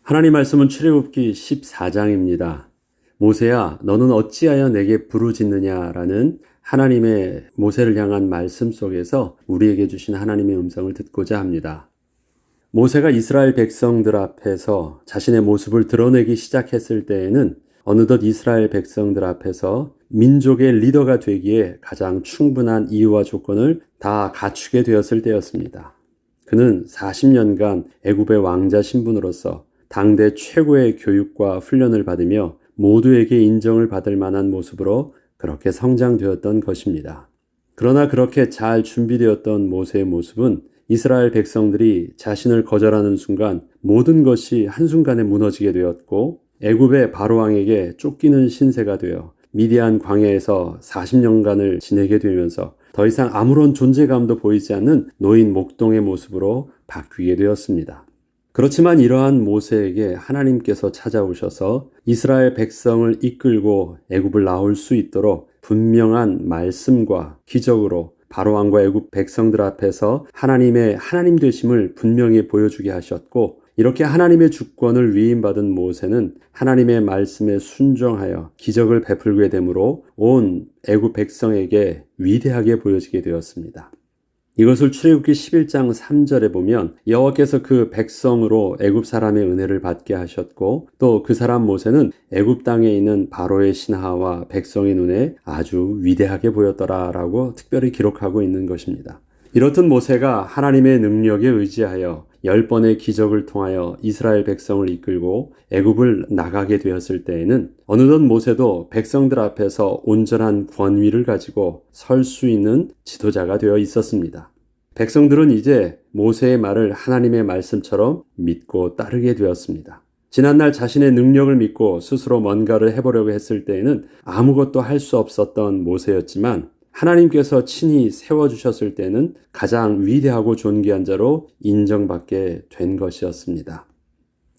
하나님 말씀은 출애굽기 14장입니다. 모세야, 너는 어찌하여 내게 부르짖느냐라는 하나님의 모세를 향한 말씀 속에서 우리에게 주신 하나님의 음성을 듣고자 합니다. 모세가 이스라엘 백성들 앞에서 자신의 모습을 드러내기 시작했을 때에는 어느덧 이스라엘 백성들 앞에서 민족의 리더가 되기에 가장 충분한 이유와 조건을 다 갖추게 되었을 때였습니다. 그는 40년간 애굽의 왕자 신분으로서 당대 최고의 교육과 훈련을 받으며 모두에게 인정을 받을 만한 모습으로 그렇게 성장되었던 것입니다. 그러나 그렇게 잘 준비되었던 모세의 모습은 이스라엘 백성들이 자신을 거절하는 순간 모든 것이 한순간에 무너지게 되었고 애굽의 바로 왕에게 쫓기는 신세가 되어 미디안 광야에서 40년간을 지내게 되면서 더 이상 아무런 존재감도 보이지 않는 노인 목동의 모습으로 바뀌게 되었습니다. 그렇지만 이러한 모세에게 하나님께서 찾아오셔서 이스라엘 백성을 이끌고 애굽을 나올 수 있도록 분명한 말씀과 기적으로 바로왕과 애굽 백성들 앞에서 하나님의 하나님 되심을 분명히 보여주게 하셨고, 이렇게 하나님의 주권을 위임받은 모세는 하나님의 말씀에 순종하여 기적을 베풀게 되므로 온 애굽 백성에게 위대하게 보여지게 되었습니다. 이것을 출애굽기 11장 3절에 보면 여호와께서 그 백성으로 애굽 사람의 은혜를 받게 하셨고 또 그 사람 모세는 애굽 땅에 있는 바로의 신하와 백성의 눈에 아주 위대하게 보였더라라고 특별히 기록하고 있는 것입니다. 이렇듯 모세가 하나님의 능력에 의지하여 10번의 기적을 통하여 이스라엘 백성을 이끌고 애굽을 나가게 되었을 때에는 어느덧 모세도 백성들 앞에서 온전한 권위를 가지고 설 수 있는 지도자가 되어 있었습니다. 백성들은 이제 모세의 말을 하나님의 말씀처럼 믿고 따르게 되었습니다. 지난날 자신의 능력을 믿고 스스로 뭔가를 해보려고 했을 때에는 아무것도 할 수 없었던 모세였지만 하나님께서 친히 세워주셨을 때는 가장 위대하고 존귀한 자로 인정받게 된 것이었습니다.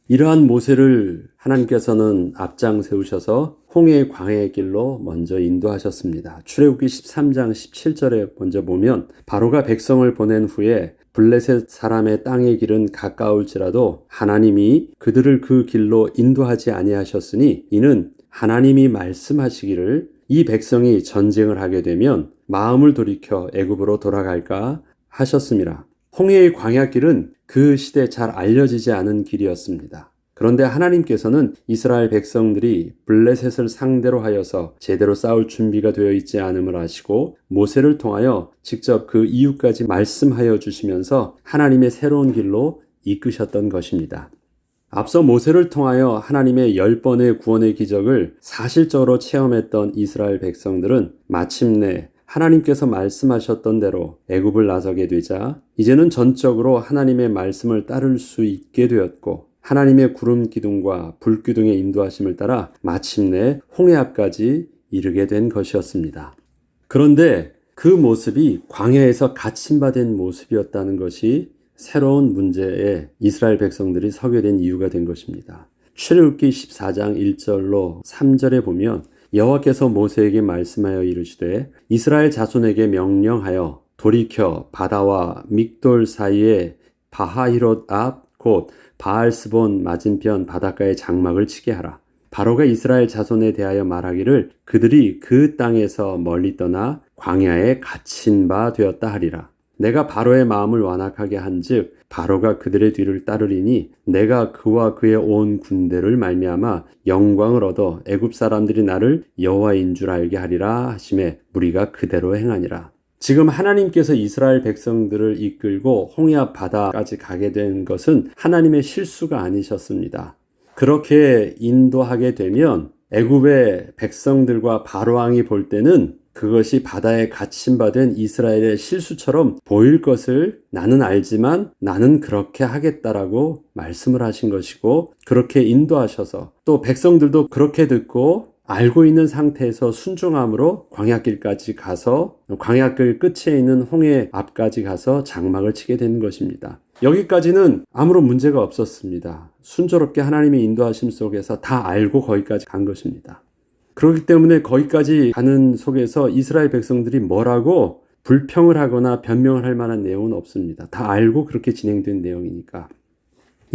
이러한 모세를 하나님께서는 앞장 세우셔서 홍해의 광야의 길로 먼저 인도하셨습니다. 출애굽기 13장 17절에 먼저 보면 바로가 백성을 보낸 후에 블레셋 사람의 땅의 길은 가까울지라도 하나님이 그들을 그 길로 인도하지 아니하셨으니 이는 하나님이 말씀하시기를 이 백성이 전쟁을 하게 되면 마음을 돌이켜 애굽으로 돌아갈까 하셨습니다. 홍해의 광야길은 그 시대 잘 알려지지 않은 길이었습니다. 그런데 하나님께서는 이스라엘 백성들이 블레셋을 상대로 하여서 제대로 싸울 준비가 되어 있지 않음을 아시고 모세를 통하여 직접 그 이유까지 말씀하여 주시면서 하나님의 새로운 길로 이끄셨던 것입니다. 앞서 모세를 통하여 하나님의 10번의 구원의 기적을 사실적으로 체험했던 이스라엘 백성들은 마침내 하나님께서 말씀하셨던 대로 애굽을 나서게 되자 이제는 전적으로 하나님의 말씀을 따를 수 있게 되었고 하나님의 구름 기둥과 불 기둥의 인도하심을 따라 마침내 홍해 앞까지 이르게 된 것이었습니다. 그런데 그 모습이 광야에서 갇힘받은 모습이었다는 것이 새로운 문제에 이스라엘 백성들이 서게 된 이유가 된 것입니다. 출애굽기 14장 1절로 3절에 보면 여호와께서 모세에게 말씀하여 이르시되 이스라엘 자손에게 명령하여 돌이켜 바다와 믹돌 사이에 바하히롯 앞 곧 바알스본 맞은편 바닷가에 장막을 치게 하라. 바로가 이스라엘 자손에 대하여 말하기를 그들이 그 땅에서 멀리 떠나 광야에 갇힌 바 되었다 하리라. 내가 바로의 마음을 완악하게 한즉 바로가 그들의 뒤를 따르리니 내가 그와 그의 온 군대를 말미암아 영광을 얻어 애굽 사람들이 나를 여호와인 줄 알게 하리라 하시매 무리가 그대로 행하니라. 지금 하나님께서 이스라엘 백성들을 이끌고 홍해 앞 바다까지 가게 된 것은 하나님의 실수가 아니셨습니다. 그렇게 인도하게 되면 애굽의 백성들과 바로왕이 볼 때는 그것이 바다에 갇힘받은 이스라엘의 실수처럼 보일 것을 나는 알지만 나는 그렇게 하겠다라고 말씀을 하신 것이고 그렇게 인도하셔서 또 백성들도 그렇게 듣고 알고 있는 상태에서 순종함으로 광야길까지 가서 광야길 끝에 있는 홍해 앞까지 가서 장막을 치게 되는 것입니다. 여기까지는 아무런 문제가 없었습니다. 순조롭게 하나님의 인도하심 속에서 다 알고 거기까지 간 것입니다. 그렇기 때문에 거기까지 가는 속에서 이스라엘 백성들이 뭐라고 불평을 하거나 변명을 할 만한 내용은 없습니다. 다 알고 그렇게 진행된 내용이니까.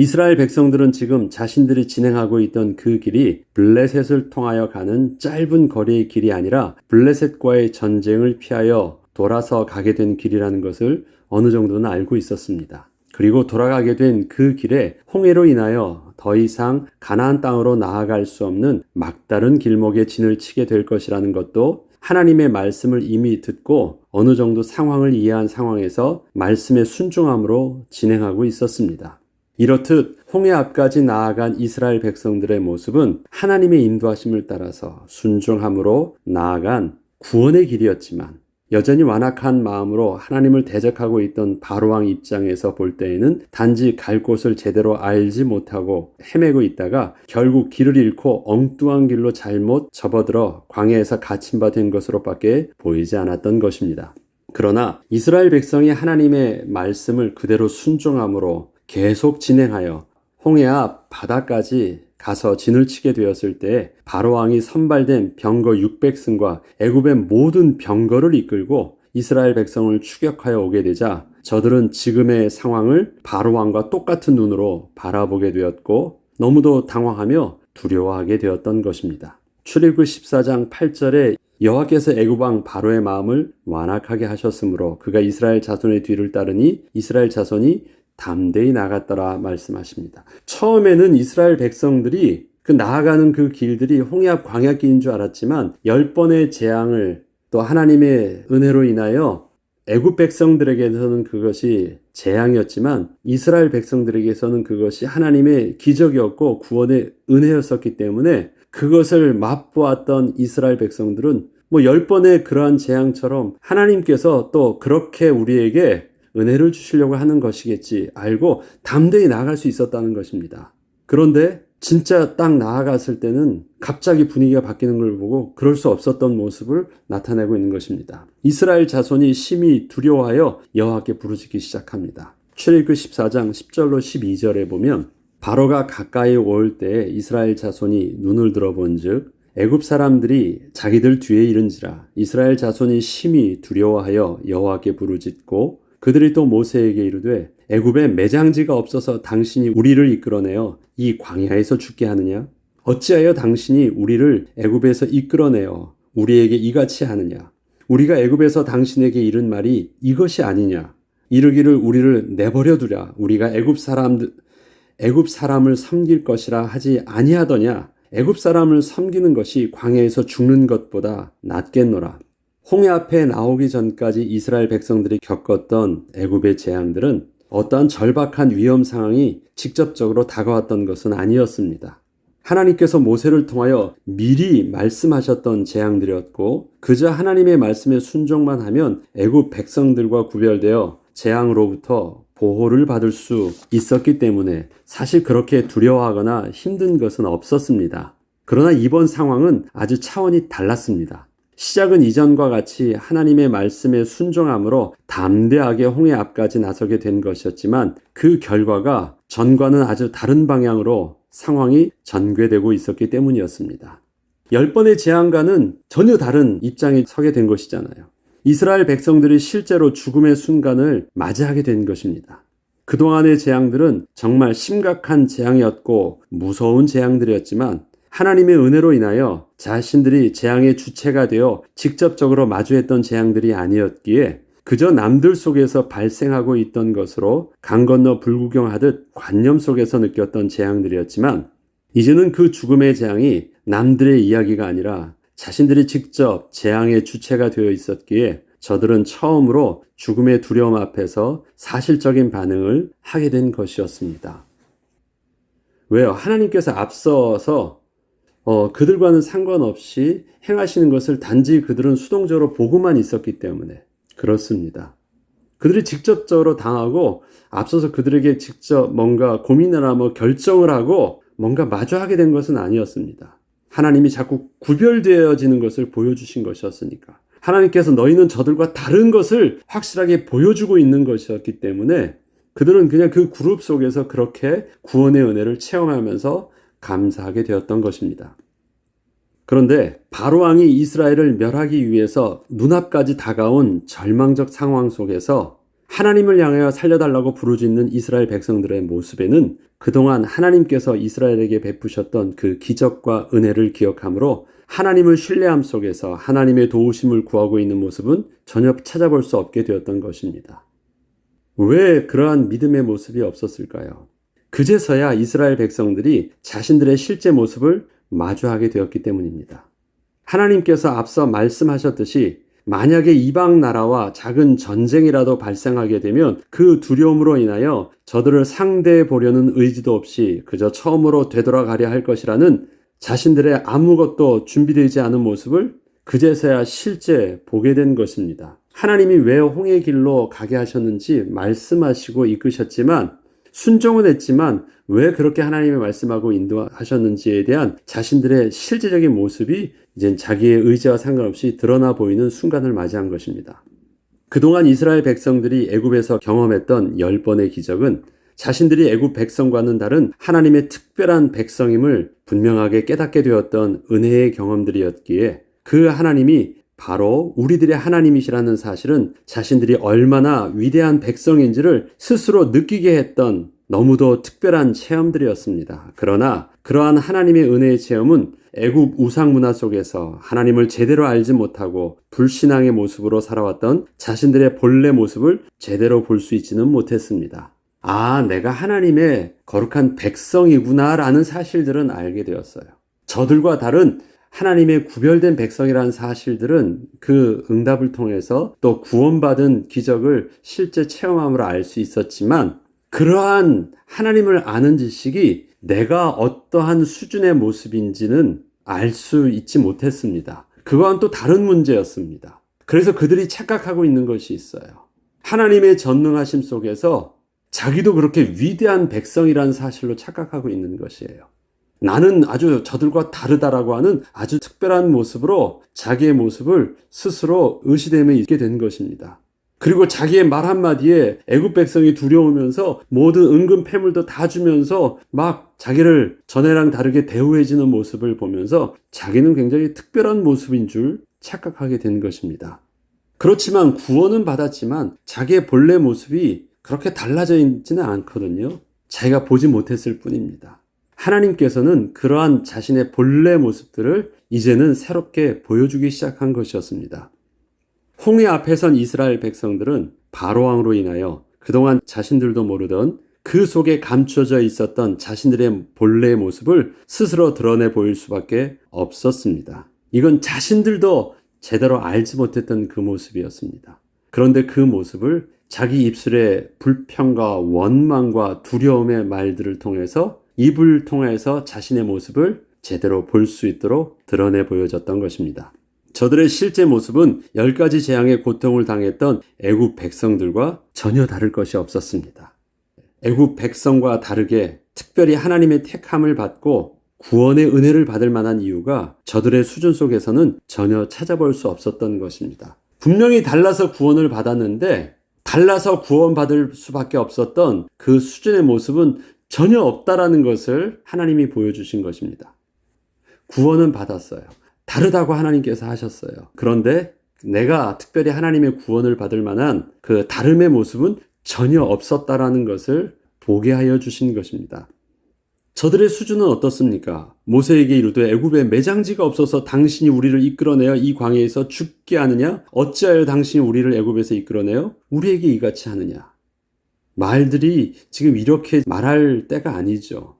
이스라엘 백성들은 지금 자신들이 진행하고 있던 그 길이 블레셋을 통하여 가는 짧은 거리의 길이 아니라 블레셋과의 전쟁을 피하여 돌아서 가게 된 길이라는 것을 어느 정도는 알고 있었습니다. 그리고 돌아가게 된 그 길에 홍해로 인하여 더 이상 가나안 땅으로 나아갈 수 없는 막다른 길목에 진을 치게 될 것이라는 것도 하나님의 말씀을 이미 듣고 어느 정도 상황을 이해한 상황에서 말씀에 순종함으로 진행하고 있었습니다. 이렇듯 홍해 앞까지 나아간 이스라엘 백성들의 모습은 하나님의 인도하심을 따라서 순종함으로 나아간 구원의 길이었지만 여전히 완악한 마음으로 하나님을 대적하고 있던 바로왕 입장에서 볼 때에는 단지 갈 곳을 제대로 알지 못하고 헤매고 있다가 결국 길을 잃고 엉뚱한 길로 잘못 접어들어 광야에서 갇힌 바 된 것으로밖에 보이지 않았던 것입니다. 그러나 이스라엘 백성이 하나님의 말씀을 그대로 순종함으로 계속 진행하여 홍해 앞 바다까지 가서 진을 치게 되었을 때 바로왕이 선발된 병거 600승과 애굽의 모든 병거를 이끌고 이스라엘 백성을 추격하여 오게 되자 저들은 지금의 상황을 바로왕과 똑같은 눈으로 바라보게 되었고 너무도 당황하며 두려워하게 되었던 것입니다. 출애굽기 14장 8절에 여호와께서 애굽왕 바로의 마음을 완악하게 하셨으므로 그가 이스라엘 자손의 뒤를 따르니 이스라엘 자손이 담대히 나갔더라 말씀하십니다. 처음에는 이스라엘 백성들이 나아가는 그 길들이 홍해 앞 광야길인 줄 알았지만 10번의 재앙을 또 하나님의 은혜로 인하여 애굽 백성들에게서는 그것이 재앙이었지만 이스라엘 백성들에게서는 그것이 하나님의 기적이었고 구원의 은혜였었기 때문에 그것을 맛보았던 이스라엘 백성들은 10번의 그러한 재앙처럼 하나님께서 또 그렇게 우리에게 은혜를 주시려고 하는 것이겠지 알고 담대히 나아갈 수 있었다는 것입니다. 그런데 진짜 딱 나아갔을 때는 갑자기 분위기가 바뀌는 걸 보고 그럴 수 없었던 모습을 나타내고 있는 것입니다. 이스라엘 자손이 심히 두려워하여 여호와께 부르짖기 시작합니다. 출애굽기 14장 10절로 12절에 보면 바로가 가까이 올 때 이스라엘 자손이 눈을 들어본즉 애굽 사람들이 자기들 뒤에 이른지라 이스라엘 자손이 심히 두려워하여 여호와께 부르짖고 그들이 또 모세에게 이르되 애굽에 매장지가 없어서 당신이 우리를 이끌어내어 이 광야에서 죽게 하느냐? 어찌하여 당신이 우리를 애굽에서 이끌어내어 우리에게 이같이 하느냐? 우리가 애굽에서 당신에게 이른 말이 이것이 아니냐? 이르기를 우리를 내버려 두랴. 우리가 애굽 사람을 섬길 것이라 하지 아니하더냐? 애굽 사람을 섬기는 것이 광야에서 죽는 것보다 낫겠노라. 홍해 앞에 나오기 전까지 이스라엘 백성들이 겪었던 애굽의 재앙들은 어떠한 절박한 위험 상황이 직접적으로 다가왔던 것은 아니었습니다. 하나님께서 모세를 통하여 미리 말씀하셨던 재앙들이었고 그저 하나님의 말씀에 순종만 하면 애굽 백성들과 구별되어 재앙으로부터 보호를 받을 수 있었기 때문에 사실 그렇게 두려워하거나 힘든 것은 없었습니다. 그러나 이번 상황은 아주 차원이 달랐습니다. 시작은 이전과 같이 하나님의 말씀에 순종함으로 담대하게 홍해 앞까지 나서게 된 것이었지만 그 결과가 전과는 아주 다른 방향으로 상황이 전개되고 있었기 때문이었습니다. 10번의 재앙과는 전혀 다른 입장에 서게 된 것이잖아요. 이스라엘 백성들이 실제로 죽음의 순간을 맞이하게 된 것입니다. 그동안의 재앙들은 정말 심각한 재앙이었고 무서운 재앙들이었지만 하나님의 은혜로 인하여 자신들이 재앙의 주체가 되어 직접적으로 마주했던 재앙들이 아니었기에 그저 남들 속에서 발생하고 있던 것으로 강 건너 불구경하듯 관념 속에서 느꼈던 재앙들이었지만 이제는 그 죽음의 재앙이 남들의 이야기가 아니라 자신들이 직접 재앙의 주체가 되어 있었기에 저들은 처음으로 죽음의 두려움 앞에서 사실적인 반응을 하게 된 것이었습니다. 왜요? 하나님께서 앞서서 그들과는 상관없이 행하시는 것을 단지 그들은 수동적으로 보고만 있었기 때문에 그렇습니다. 그들이 직접적으로 당하고 앞서서 그들에게 직접 뭔가 고민을 하고 결정을 하고 뭔가 마주하게 된 것은 아니었습니다. 하나님이 자꾸 구별되어지는 것을 보여주신 것이었으니까. 하나님께서 너희는 저들과 다른 것을 확실하게 보여주고 있는 것이었기 때문에 그들은 그냥 그 그룹 속에서 그렇게 구원의 은혜를 체험하면서 감사하게 되었던 것입니다. 그런데 바로왕이 이스라엘을 멸하기 위해서 눈앞까지 다가온 절망적 상황 속에서 하나님을 향하여 살려달라고 부르짖는 이스라엘 백성들의 모습에는 그동안 하나님께서 이스라엘에게 베푸셨던 그 기적과 은혜를 기억함으로 하나님을 신뢰함 속에서 하나님의 도우심을 구하고 있는 모습은 전혀 찾아볼 수 없게 되었던 것입니다. 왜 그러한 믿음의 모습이 없었을까요? 그제서야 이스라엘 백성들이 자신들의 실제 모습을 마주하게 되었기 때문입니다. 하나님께서 앞서 말씀하셨듯이 만약에 이방 나라와 작은 전쟁이라도 발생하게 되면 그 두려움으로 인하여 저들을 상대해 보려는 의지도 없이 그저 처음으로 되돌아가려 할 것이라는 자신들의 아무것도 준비되지 않은 모습을 그제서야 실제 보게 된 것입니다. 하나님이 왜 홍해 길로 가게 하셨는지 말씀하시고 이끄셨지만 순종은 했지만 왜 그렇게 하나님의 말씀하고 인도하셨는지에 대한 자신들의 실제적인 모습이 이젠 자기의 의지와 상관없이 드러나 보이는 순간을 맞이한 것입니다. 그동안 이스라엘 백성들이 애굽에서 경험했던 10번의 기적은 자신들이 애굽 백성과는 다른 하나님의 특별한 백성임을 분명하게 깨닫게 되었던 은혜의 경험들이었기에 그 하나님이 바로 우리들의 하나님이시라는 사실은 자신들이 얼마나 위대한 백성인지를 스스로 느끼게 했던 너무도 특별한 체험들이었습니다. 그러나 그러한 하나님의 은혜의 체험은 애굽 우상 문화 속에서 하나님을 제대로 알지 못하고 불신앙의 모습으로 살아왔던 자신들의 본래 모습을 제대로 볼 수 있지는 못했습니다. 아, 내가 하나님의 거룩한 백성이구나라는 사실들은 알게 되었어요. 저들과 다른 하나님의 구별된 백성이라는 사실들은 그 응답을 통해서 또 구원받은 기적을 실제 체험함으로 알 수 있었지만 그러한 하나님을 아는 지식이 내가 어떠한 수준의 모습인지는 알 수 있지 못했습니다. 그거와는 또 다른 문제였습니다. 그래서 그들이 착각하고 있는 것이 있어요. 하나님의 전능하심 속에서 자기도 그렇게 위대한 백성이라는 사실로 착각하고 있는 것이에요. 나는 아주 저들과 다르다라고 하는 아주 특별한 모습으로 자기의 모습을 스스로 의시됨에 있게 된 것입니다. 그리고 자기의 말 한마디에 애굽 백성이 두려우면서 모든 은금 패물도 다 주면서 막 자기를 전에랑 다르게 대우해지는 모습을 보면서 자기는 굉장히 특별한 모습인 줄 착각하게 된 것입니다. 그렇지만 구원은 받았지만 자기의 본래 모습이 그렇게 달라져 있지는 않거든요. 자기가 보지 못했을 뿐입니다. 하나님께서는 그러한 자신의 본래 모습들을 이제는 새롭게 보여주기 시작한 것이었습니다. 홍해 앞에 선 이스라엘 백성들은 바로왕으로 인하여 그동안 자신들도 모르던 그 속에 감춰져 있었던 자신들의 본래의 모습을 스스로 드러내 보일 수밖에 없었습니다. 이건 자신들도 제대로 알지 못했던 그 모습이었습니다. 그런데 그 모습을 자기 입술의 불평과 원망과 두려움의 말들을 통해서 입을 통해서 자신의 모습을 제대로 볼 수 있도록 드러내 보여졌던 것입니다. 저들의 실제 모습은 10가지 재앙의 고통을 당했던 애굽 백성들과 전혀 다를 것이 없었습니다. 애굽 백성과 다르게 특별히 하나님의 택함을 받고 구원의 은혜를 받을 만한 이유가 저들의 수준 속에서는 전혀 찾아볼 수 없었던 것입니다. 분명히 달라서 구원을 받았는데 달라서 구원받을 수밖에 없었던 그 수준의 모습은 전혀 없다라는 것을 하나님이 보여주신 것입니다. 구원은 받았어요. 다르다고 하나님께서 하셨어요. 그런데 내가 특별히 하나님의 구원을 받을 만한 그 다름의 모습은 전혀 없었다라는 것을 보게 하여 주신 것입니다. 저들의 수준은 어떻습니까? 모세에게 이르되 애굽에 매장지가 없어서 당신이 우리를 이끌어내어 이 광야에서 죽게 하느냐? 어찌하여 당신이 우리를 애굽에서 이끌어내어 우리에게 이같이 하느냐? 말들이 지금 이렇게 말할 때가 아니죠.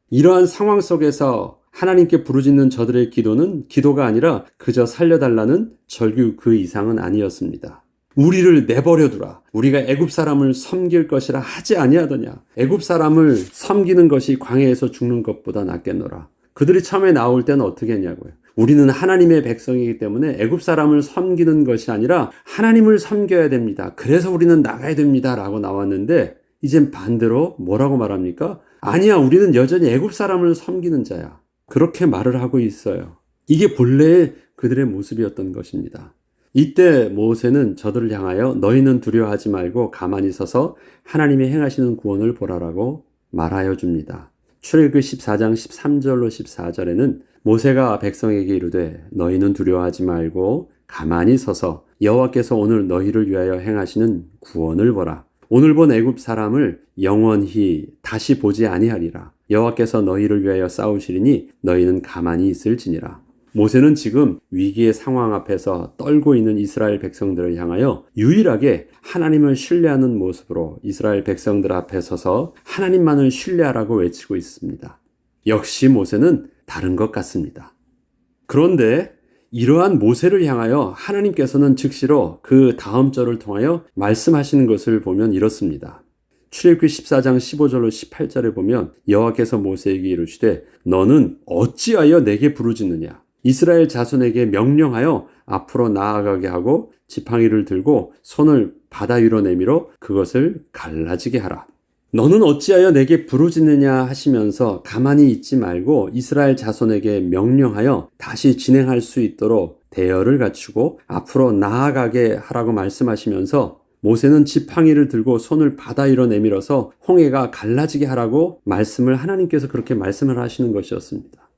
이러한 상황 속에서 하나님께 부르짖는 저들의 기도는 기도가 아니라 그저 살려달라는 절규 그 이상은 아니었습니다. 우리를 내버려 두라. 우리가 애굽 사람을 섬길 것이라 하지 아니하더냐. 애굽 사람을 섬기는 것이 광야에서 죽는 것보다 낫겠노라. 그들이 처음에 나올 때는 어떻게 했냐고요. 우리는 하나님의 백성이기 때문에 애굽 사람을 섬기는 것이 아니라 하나님을 섬겨야 됩니다. 그래서 우리는 나가야 됩니다. 라고 나왔는데 이젠 반대로 뭐라고 말합니까? 아니야, 우리는 여전히 애굽 사람을 섬기는 자야. 그렇게 말을 하고 있어요. 이게 본래의 그들의 모습이었던 것입니다. 이때 모세는 저들을 향하여 너희는 두려워하지 말고 가만히 서서 하나님이 행하시는 구원을 보라라고 말하여 줍니다. 출애굽기 14장 13절로 14절에는 모세가 백성에게 이르되 너희는 두려워하지 말고 가만히 서서 여호와께서 오늘 너희를 위하여 행하시는 구원을 보라. 오늘 본 애굽 사람을 영원히 다시 보지 아니하리라. 여호와께서 너희를 위하여 싸우시리니 너희는 가만히 있을지니라. 모세는 지금 위기의 상황 앞에서 떨고 있는 이스라엘 백성들을 향하여 유일하게 하나님을 신뢰하는 모습으로 이스라엘 백성들 앞에 서서 하나님만을 신뢰하라고 외치고 있습니다. 역시 모세는 다른 것 같습니다. 그런데 이러한 모세를 향하여 하나님께서는 즉시로 그 다음 절을 통하여 말씀하시는 것을 보면 이렇습니다. 출애굽기 14장 15절로 18절에 보면 여호와께서 모세에게 이르시되 너는 어찌하여 내게 부르짖느냐? 이스라엘 자손에게 명령하여 앞으로 나아가게 하고 지팡이를 들고 손을 바다 위로 내밀어 그것을 갈라지게 하라. 너는 어찌하여 내게 부르짖느냐 하시면서 가만히 있지 말고 이스라엘 자손에게 명령하여 다시 진행할 수 있도록 대열을 갖추고 앞으로 나아가게 하라고 말씀하시면서 모세는 지팡이를 들고 손을 바다 위로 내밀어서 홍해가 갈라지게 하라고 말씀을 하나님께서 그렇게 말씀을 하시는 것이었습니다.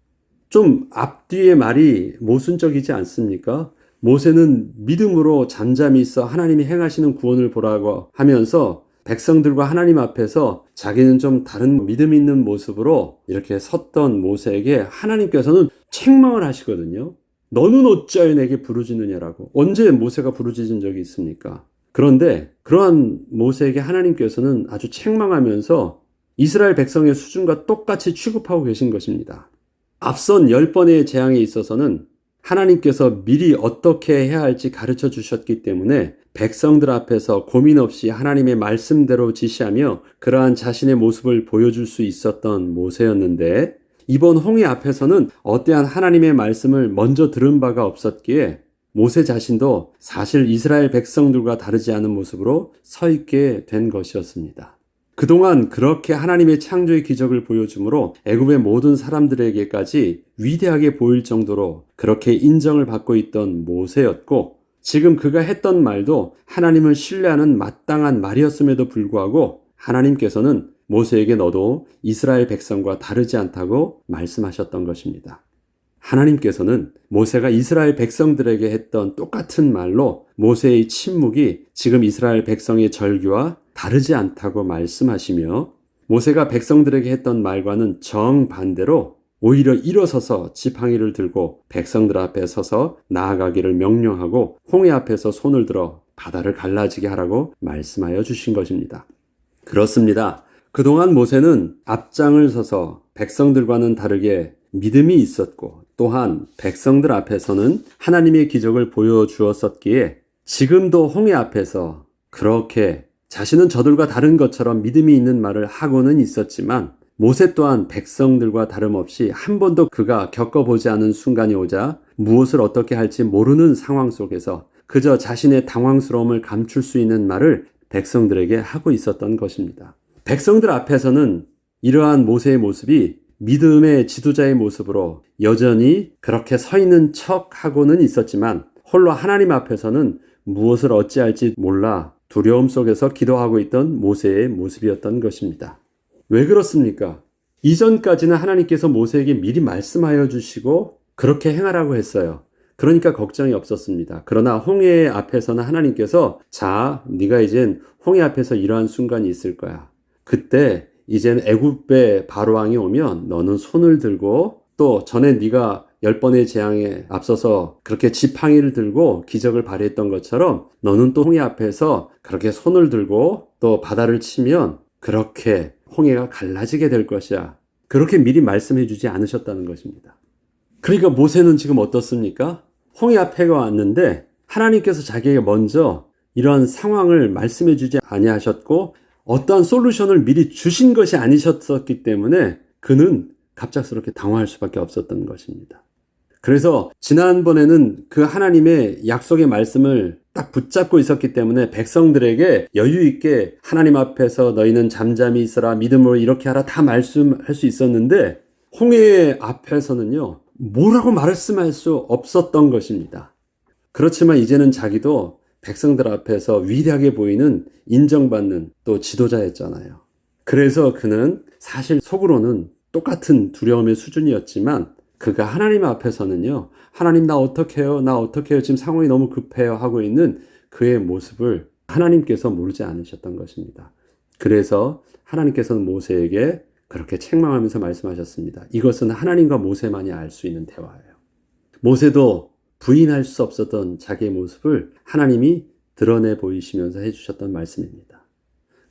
좀 앞뒤의 말이 모순적이지 않습니까? 모세는 믿음으로 잠잠히 있어 하나님이 행하시는 구원을 보라고 하면서 백성들과 하나님 앞에서 자기는 좀 다른 믿음 있는 모습으로 이렇게 섰던 모세에게 하나님께서는 책망을 하시거든요. 너는 어찌하여 내게 부르짖느냐라고. 언제 모세가 부르짖은 적이 있습니까? 그런데 그러한 모세에게 하나님께서는 아주 책망하면서 이스라엘 백성의 수준과 똑같이 취급하고 계신 것입니다. 앞선 10번의 재앙에 있어서는 하나님께서 미리 어떻게 해야 할지 가르쳐 주셨기 때문에 백성들 앞에서 고민 없이 하나님의 말씀대로 지시하며 그러한 자신의 모습을 보여줄 수 있었던 모세였는데 이번 홍해 앞에서는 어떠한 하나님의 말씀을 먼저 들은 바가 없었기에 모세 자신도 사실 이스라엘 백성들과 다르지 않은 모습으로 서 있게 된 것이었습니다. 그동안 그렇게 하나님의 창조의 기적을 보여주므로 애굽의 모든 사람들에게까지 위대하게 보일 정도로 그렇게 인정을 받고 있던 모세였고 지금 그가 했던 말도 하나님을 신뢰하는 마땅한 말이었음에도 불구하고 하나님께서는 모세에게 너도 이스라엘 백성과 다르지 않다고 말씀하셨던 것입니다. 하나님께서는 모세가 이스라엘 백성들에게 했던 똑같은 말로 모세의 침묵이 지금 이스라엘 백성의 절규와 다르지 않다고 말씀하시며 모세가 백성들에게 했던 말과는 정반대로 오히려 일어서서 지팡이를 들고 백성들 앞에 서서 나아가기를 명령하고 홍해 앞에서 손을 들어 바다를 갈라지게 하라고 말씀하여 주신 것입니다. 그렇습니다. 그동안 모세는 앞장을 서서 백성들과는 다르게 믿음이 있었고 또한 백성들 앞에서는 하나님의 기적을 보여주었었기에 지금도 홍해 앞에서 그렇게 자신은 저들과 다른 것처럼 믿음이 있는 말을 하고는 있었지만 모세 또한 백성들과 다름없이 한 번도 그가 겪어보지 않은 순간이 오자 무엇을 어떻게 할지 모르는 상황 속에서 그저 자신의 당황스러움을 감출 수 있는 말을 백성들에게 하고 있었던 것입니다. 백성들 앞에서는 이러한 모세의 모습이 믿음의 지도자의 모습으로 여전히 그렇게 서 있는 척하고는 있었지만 홀로 하나님 앞에서는 무엇을 어찌할지 몰라 두려움 속에서 기도하고 있던 모세의 모습이었던 것입니다. 왜 그렇습니까? 이전까지는 하나님께서 모세에게 미리 말씀하여 주시고 그렇게 행하라고 했어요. 그러니까 걱정이 없었습니다. 그러나 홍해 앞에서는 하나님께서 자, 네가 이젠 홍해 앞에서 이러한 순간이 있을 거야. 그때 이젠 애굽의 바로왕이 오면 너는 손을 들고 또 전에 네가 10번의 재앙에 앞서서 그렇게 지팡이를 들고 기적을 발휘했던 것처럼 너는 또 홍해 앞에서 그렇게 손을 들고 또 바다를 치면 그렇게 홍해가 갈라지게 될 것이야. 그렇게 미리 말씀해 주지 않으셨다는 것입니다. 그러니까 모세는 지금 어떻습니까? 홍해 앞에가 왔는데 하나님께서 자기에게 먼저 이러한 상황을 말씀해 주지 아니하셨고 어떠한 솔루션을 미리 주신 것이 아니셨었기 때문에 그는 갑작스럽게 당황할 수밖에 없었던 것입니다. 그래서 지난번에는 그 하나님의 약속의 말씀을 딱 붙잡고 있었기 때문에 백성들에게 여유 있게 하나님 앞에서 너희는 잠잠히 있어라 믿음으로 이렇게 하라 다 말씀할 수 있었는데 홍해 앞에서는요 뭐라고 말씀할 수 없었던 것입니다. 그렇지만 이제는 자기도 백성들 앞에서 위대하게 보이는 인정받는 또 지도자였잖아요. 그래서 그는 사실 속으로는 똑같은 두려움의 수준이었지만 그가 하나님 앞에서는요 하나님 나 어떡해요? 나 어떡해요? 지금 상황이 너무 급해요 하고 있는 그의 모습을 하나님께서 모르지 않으셨던 것입니다. 그래서 하나님께서는 모세에게 그렇게 책망하면서 말씀하셨습니다. 이것은 하나님과 모세만이 알 수 있는 대화예요. 모세도 부인할 수 없었던 자기의 모습을 하나님이 드러내 보이시면서 해주셨던 말씀입니다.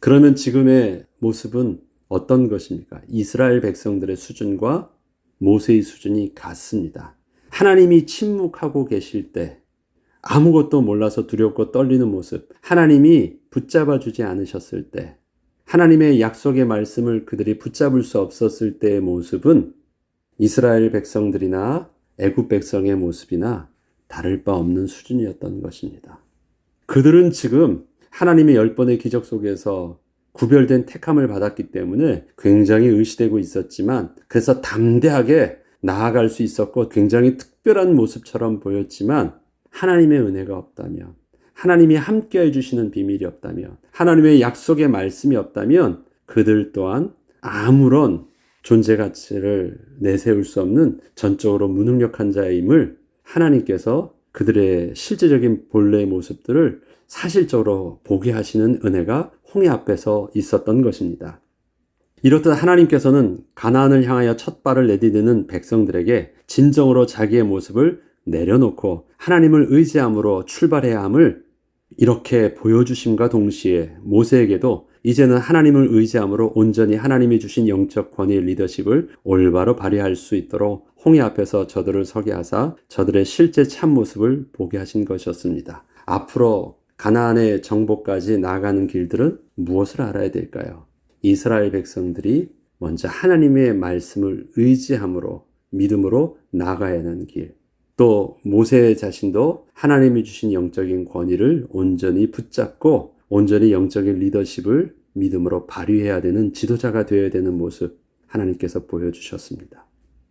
그러면 지금의 모습은 어떤 것입니까? 이스라엘 백성들의 수준과 모세의 수준이 같습니다. 하나님이 침묵하고 계실 때 아무것도 몰라서 두렵고 떨리는 모습, 하나님이 붙잡아 주지 않으셨을 때, 하나님의 약속의 말씀을 그들이 붙잡을 수 없었을 때의 모습은 이스라엘 백성들이나 애굽 백성의 모습이나 다를 바 없는 수준이었던 것입니다. 그들은 지금 하나님의 10번의 기적 속에서 구별된 택함을 받았기 때문에 굉장히 의시되고 있었지만, 그래서 담대하게 나아갈 수 있었고 굉장히 특별한 모습처럼 보였지만, 하나님의 은혜가 없다면, 하나님이 함께 해주시는 비밀이 없다면, 하나님의 약속의 말씀이 없다면 그들 또한 아무런 존재 가치를 내세울 수 없는 전적으로 무능력한 자임을 하나님께서 그들의 실제적인 본래의 모습들을 사실적으로 보게 하시는 은혜가 홍해 앞에서 있었던 것입니다. 이렇듯 하나님께서는 가나안을 향하여 첫 발을 내디디는 백성들에게 진정으로 자기의 모습을 내려놓고 하나님을 의지함으로 출발해야 함을 이렇게 보여주심과 동시에 모세에게도 이제는 하나님을 의지함으로 온전히 하나님이 주신 영적 권위의 리더십을 올바로 발휘할 수 있도록 홍해 앞에서 저들을 서게 하사 저들의 실제 참모습을 보게 하신 것이었습니다. 앞으로 가나안의 정복까지 나아가는 길들은 무엇을 알아야 될까요? 이스라엘 백성들이 먼저 하나님의 말씀을 의지함으로 믿음으로 나아가야 하는 길, 또 모세 자신도 하나님이 주신 영적인 권위를 온전히 붙잡고 온전히 영적인 리더십을 믿음으로 발휘해야 되는 지도자가 되어야 되는 모습 하나님께서 보여주셨습니다.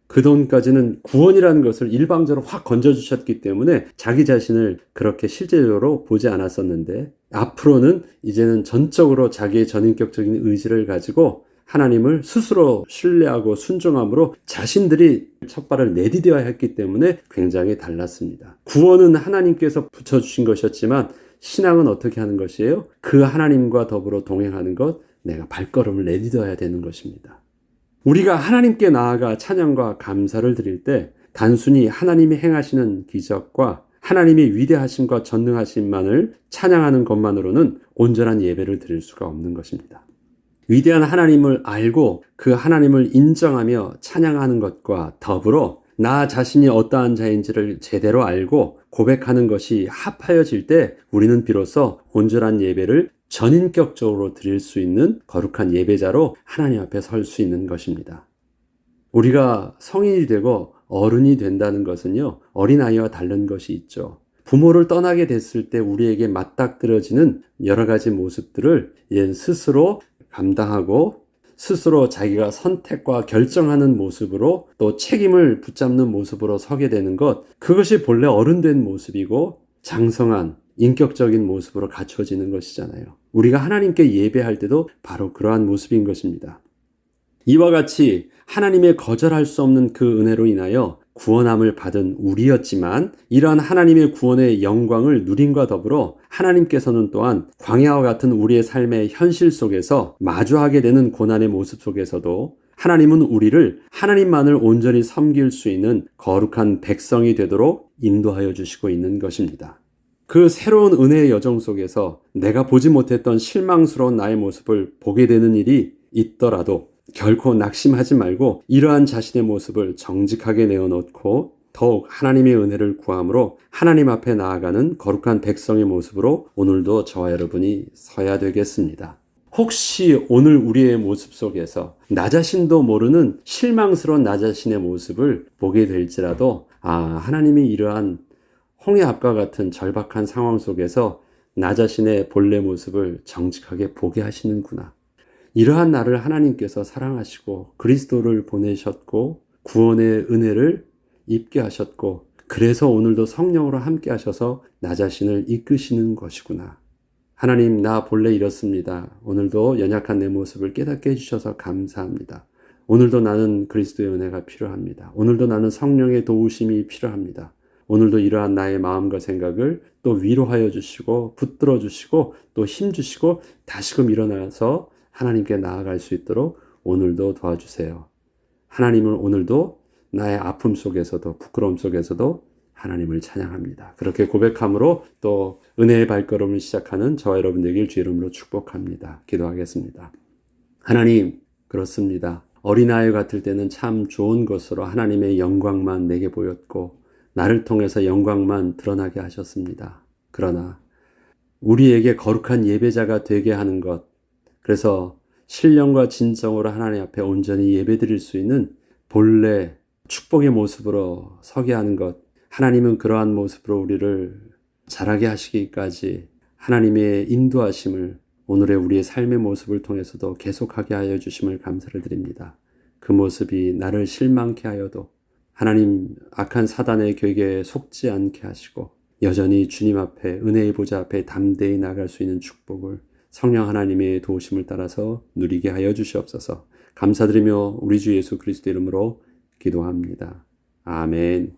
그동안까지는 구원이라는 것을 일방적으로 확 건져주셨기 때문에 자기 자신을 그렇게 실제적으로 보지 않았었는데, 앞으로는 이제는 전적으로 자기의 전인격적인 의지를 가지고 하나님을 스스로 신뢰하고 순종함으로 자신들이 첫 발을 내디뎌야 했기 때문에 굉장히 달랐습니다. 구원은 하나님께서 붙여주신 것이었지만 신앙은 어떻게 하는 것이에요? 그 하나님과 더불어 동행하는 것, 내가 발걸음을 내디뎌야 되는 것입니다. 우리가 하나님께 나아가 찬양과 감사를 드릴 때 단순히 하나님이 행하시는 기적과 하나님의 위대하심과 전능하심만을 찬양하는 것만으로는 온전한 예배를 드릴 수가 없는 것입니다. 위대한 하나님을 알고 그 하나님을 인정하며 찬양하는 것과 더불어 나 자신이 어떠한 자인지를 제대로 알고 고백하는 것이 합하여질 때 우리는 비로소 온전한 예배를 전인격적으로 드릴 수 있는 거룩한 예배자로 하나님 앞에 설 수 있는 것입니다. 우리가 성인이 되고 어른이 된다는 것은요, 어린아이와 다른 것이 있죠. 부모를 떠나게 됐을 때 우리에게 맞닥뜨려지는 여러 가지 모습들을 얘는 스스로 감당하고 스스로 자기가 선택과 결정하는 모습으로 또 책임을 붙잡는 모습으로 서게 되는 것, 그것이 본래 어른된 모습이고 장성한 인격적인 모습으로 갖춰지는 것이잖아요. 우리가 하나님께 예배할 때도 바로 그러한 모습인 것입니다. 이와 같이 하나님의 거절할 수 없는 그 은혜로 인하여 구원함을 받은 우리였지만, 이러한 하나님의 구원의 영광을 누림과 더불어 하나님께서는 또한 광야와 같은 우리의 삶의 현실 속에서 마주하게 되는 고난의 모습 속에서도 하나님은 우리를 하나님만을 온전히 섬길 수 있는 거룩한 백성이 되도록 인도하여 주시고 있는 것입니다. 그 새로운 은혜의 여정 속에서 내가 보지 못했던 실망스러운 나의 모습을 보게 되는 일이 있더라도 결코 낙심하지 말고 이러한 자신의 모습을 정직하게 내어놓고 더욱 하나님의 은혜를 구함으로 하나님 앞에 나아가는 거룩한 백성의 모습으로 오늘도 저와 여러분이 서야 되겠습니다. 혹시 오늘 우리의 모습 속에서 나 자신도 모르는 실망스러운 나 자신의 모습을 보게 될지라도 하나님이 이러한 홍해 앞과 같은 절박한 상황 속에서 나 자신의 본래 모습을 정직하게 보게 하시는구나. 이러한 나를 하나님께서 사랑하시고 그리스도를 보내셨고 구원의 은혜를 입게 하셨고, 그래서 오늘도 성령으로 함께 하셔서 나 자신을 이끄시는 것이구나. 하나님, 나 본래 이렇습니다. 오늘도 연약한 내 모습을 깨닫게 해주셔서 감사합니다. 오늘도 나는 그리스도의 은혜가 필요합니다. 오늘도 나는 성령의 도우심이 필요합니다. 오늘도 이러한 나의 마음과 생각을 또 위로하여 주시고 붙들어 주시고 또 힘 주시고 다시금 일어나서 하나님께 나아갈 수 있도록 오늘도 도와주세요. 하나님을 오늘도 나의 아픔 속에서도 부끄러움 속에서도 하나님을 찬양합니다. 그렇게 고백함으로 또 은혜의 발걸음을 시작하는 저와 여러분 되길 주의 이름으로 축복합니다. 기도하겠습니다. 하나님, 그렇습니다. 어린아이 같을 때는 참 좋은 것으로 하나님의 영광만 내게 보였고 나를 통해서 영광만 드러나게 하셨습니다. 그러나 우리에게 거룩한 예배자가 되게 하는 것, 그래서 신령과 진정으로 하나님 앞에 온전히 예배드릴 수 있는 본래 축복의 모습으로 서게 하는 것, 하나님은 그러한 모습으로 우리를 자라게 하시기까지 하나님의 인도하심을 오늘의 우리의 삶의 모습을 통해서도 계속하게 하여 주심을 감사를 드립니다. 그 모습이 나를 실망케 하여도 하나님 악한 사단의 궤계에 속지 않게 하시고 여전히 주님 앞에 은혜의 보좌 앞에 담대히 나갈 수 있는 축복을 성령 하나님의 도우심을 따라서 누리게 하여 주시옵소서. 감사드리며 우리 주 예수 그리스도 이름으로 기도합니다. 아멘.